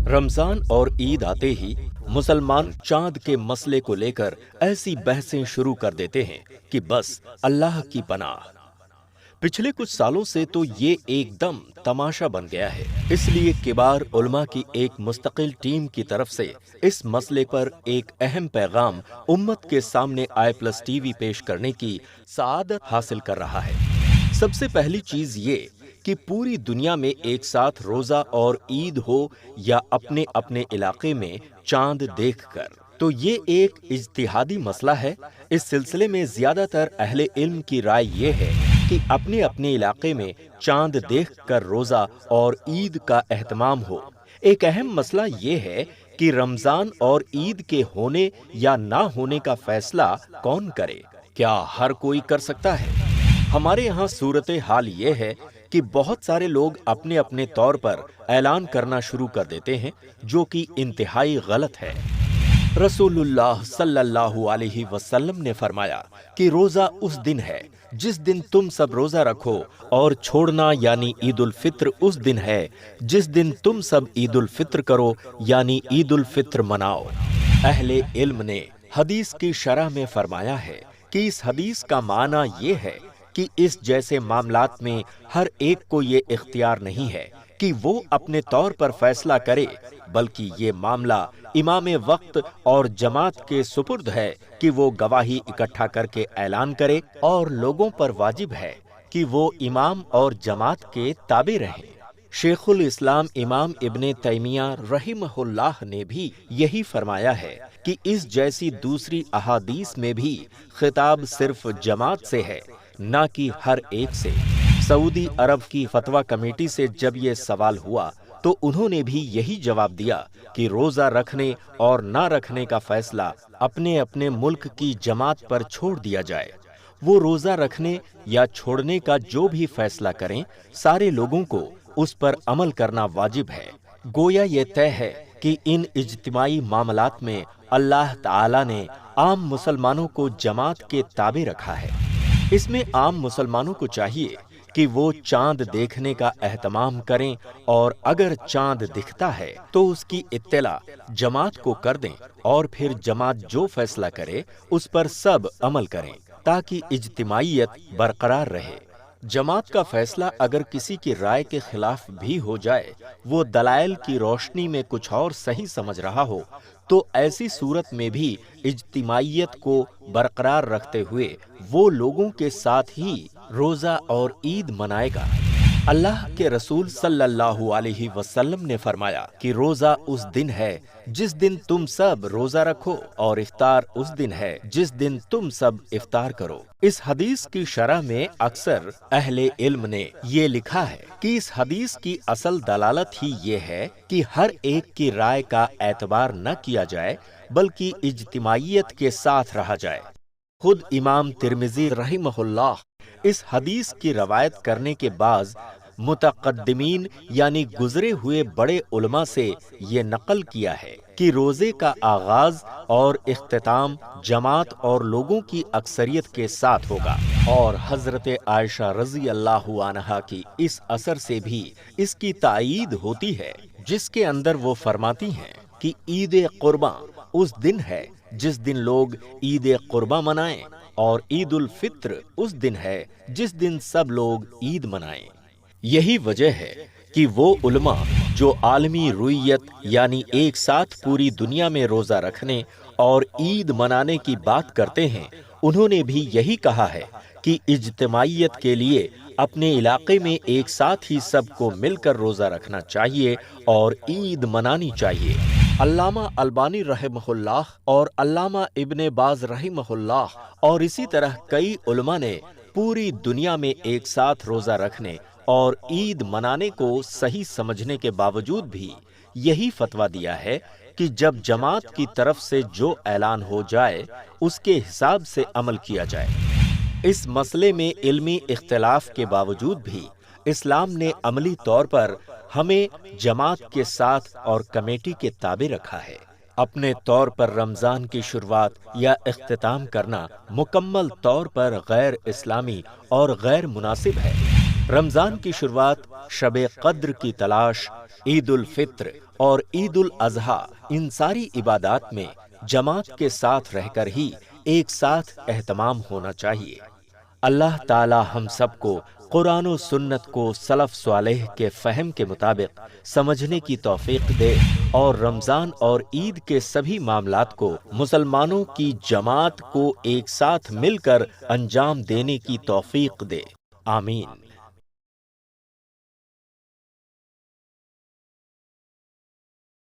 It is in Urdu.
رمضان اور عید آتے ہی مسلمان چاند کے مسئلے کو لے کر ایسی بحثیں شروع کر دیتے ہیں کہ بس اللہ کی پناہ۔ پچھلے کچھ سالوں سے تو یہ ایک دم تماشا بن گیا ہے، اس لیے کبار علماء کی ایک مستقل ٹیم کی طرف سے اس مسئلے پر ایک اہم پیغام امت کے سامنے i+TV پیش کرنے کی سعادت حاصل کر رہا ہے۔ سب سے پہلی چیز یہ کہ پوری دنیا میں ایک ساتھ روزہ اور عید ہو یا اپنے اپنے علاقے میں چاند دیکھ کر، تو یہ ایک اجتہادی مسئلہ ہے۔ اس سلسلے میں زیادہ تر اہل علم کی رائے یہ ہے کہ اپنے اپنے علاقے میں چاند دیکھ کر روزہ اور عید کا اہتمام ہو۔ ایک اہم مسئلہ یہ ہے کہ رمضان اور عید کے ہونے یا نہ ہونے کا فیصلہ کون کرے؟ کیا ہر کوئی کر سکتا ہے؟ ہمارے یہاں صورتحال یہ ہے کہ بہت سارے لوگ اپنے اپنے طور پر اعلان کرنا شروع کر دیتے ہیں، جو کہ انتہائی غلط ہے۔ رسول اللہ صلی اللہ علیہ وسلم نے فرمایا کہ روزہ اس دن ہے جس دن تم سب روزہ رکھو، اور چھوڑنا یعنی عید الفطر اس دن ہے جس دن تم سب عید الفطر کرو یعنی عید الفطر مناؤ۔ اہل علم نے حدیث کی شرح میں فرمایا ہے کہ اس حدیث کا معنی یہ ہے کہ اس جیسے معاملات میں ہر ایک کو یہ اختیار نہیں ہے کہ وہ اپنے طور پر فیصلہ کرے، بلکہ یہ معاملہ امام وقت اور جماعت کے سپرد ہے کہ وہ گواہی اکٹھا کر کے اعلان کرے، اور لوگوں پر واجب ہے کہ وہ امام اور جماعت کے تابع رہیں۔ شیخ الاسلام امام ابن تیمیہ رحمہ اللہ نے بھی یہی فرمایا ہے کہ اس جیسی دوسری احادیث میں بھی خطاب صرف جماعت سے ہے، نہ کہ ہر ایک سے۔ سعودی عرب کی فتویٰ کمیٹی سے جب یہ سوال ہوا تو انہوں نے بھی یہی جواب دیا کہ روزہ رکھنے اور نہ رکھنے کا فیصلہ اپنے اپنے ملک کی جماعت پر چھوڑ دیا جائے۔ وہ روزہ رکھنے یا چھوڑنے کا جو بھی فیصلہ کریں، سارے لوگوں کو اس پر عمل کرنا واجب ہے۔ گویا یہ طے ہے کہ ان اجتماعی معاملات میں اللہ تعالی نے عام مسلمانوں کو جماعت کے تابع رکھا ہے۔ اس میں عام مسلمانوں کو چاہیے کہ وہ چاند دیکھنے کا اہتمام کریں، اور اگر چاند دکھتا ہے تو اس کی اطلاع جماعت کو کر دیں، اور پھر جماعت جو فیصلہ کرے اس پر سب عمل کریں تاکہ اجتماعیت برقرار رہے۔ جماعت کا فیصلہ اگر کسی کی رائے کے خلاف بھی ہو جائے، وہ دلائل کی روشنی میں کچھ اور صحیح سمجھ رہا ہو، تو ایسی صورت میں بھی اجتماعیت کو برقرار رکھتے ہوئے وہ لوگوں کے ساتھ ہی روزہ اور عید منائے گا۔ اللہ کے رسول صلی اللہ علیہ وسلم نے فرمایا کہ روزہ اس دن ہے جس دن تم سب روزہ رکھو، اور افطار اس دن ہے جس دن تم سب افطار کرو۔ اس حدیث کی شرح میں اکثر اہل علم نے یہ لکھا ہے کہ اس حدیث کی اصل دلالت ہی یہ ہے کہ ہر ایک کی رائے کا اعتبار نہ کیا جائے، بلکہ اجتماعیت کے ساتھ رہا جائے۔ خود امام ترمذی رحمہ اللہ اس حدیث کی روایت کرنے کے بعض متقدمین یعنی گزرے ہوئے بڑے علماء سے یہ نقل کیا ہے کہ روزے کا آغاز اور اختتام جماعت اور لوگوں کی اکثریت کے ساتھ ہوگا، اور حضرت عائشہ رضی اللہ عنہا کی اس اثر سے بھی اس کی تائید ہوتی ہے، جس کے اندر وہ فرماتی ہیں کہ عید قرباں اس دن ہے جس دن لوگ عید قرباں منائیں، اور عید الفطر اس دن ہے جس دن سب لوگ عید منائیں۔ یہی وجہ ہے کہ وہ علماء جو عالمی رویت یعنی ایک ساتھ پوری دنیا میں روزہ رکھنے اور عید منانے کی بات کرتے ہیں، انہوں نے بھی یہی کہا ہے کہ اجتماعیت کے لیے اپنے علاقے میں ایک ساتھ ہی سب کو مل کر روزہ رکھنا چاہیے اور عید منانی چاہیے۔ علامہ البانی رحمہ اللہ اور علامہ ابن باز رحمہ اللہ اور اسی طرح کئی علماء نے پوری دنیا میں ایک ساتھ روزہ رکھنے اور عید منانے کو صحیح سمجھنے کے باوجود بھی یہی فتویٰ دیا ہے کہ جب جماعت کی طرف سے جو اعلان ہو جائے اس کے حساب سے عمل کیا جائے۔ اس مسئلے میں علمی اختلاف کے باوجود بھی اسلام نے عملی طور پر ہمیں جماعت کے ساتھ اور کمیٹی کے تابع رکھا ہے۔ اپنے طور پر رمضان کی شروعات یا اختتام کرنا مکمل طور پر غیر اسلامی اور غیر مناسب ہے۔ رمضان کی شروعات شب قدر کی تلاش، عید الفطر اور عید الاضحیٰ، ان ساری عبادات میں جماعت کے ساتھ رہ کر ہی ایک ساتھ اہتمام ہونا چاہیے۔ اللہ تعالی ہم سب کو قرآن و سنت کو سلف صالح کے فہم کے مطابق سمجھنے کی توفیق دے اور رمضان اور عید کے سبھی معاملات کو مسلمانوں کی جماعت کو ایک ساتھ مل کر انجام دینے کی توفیق دے، آمین۔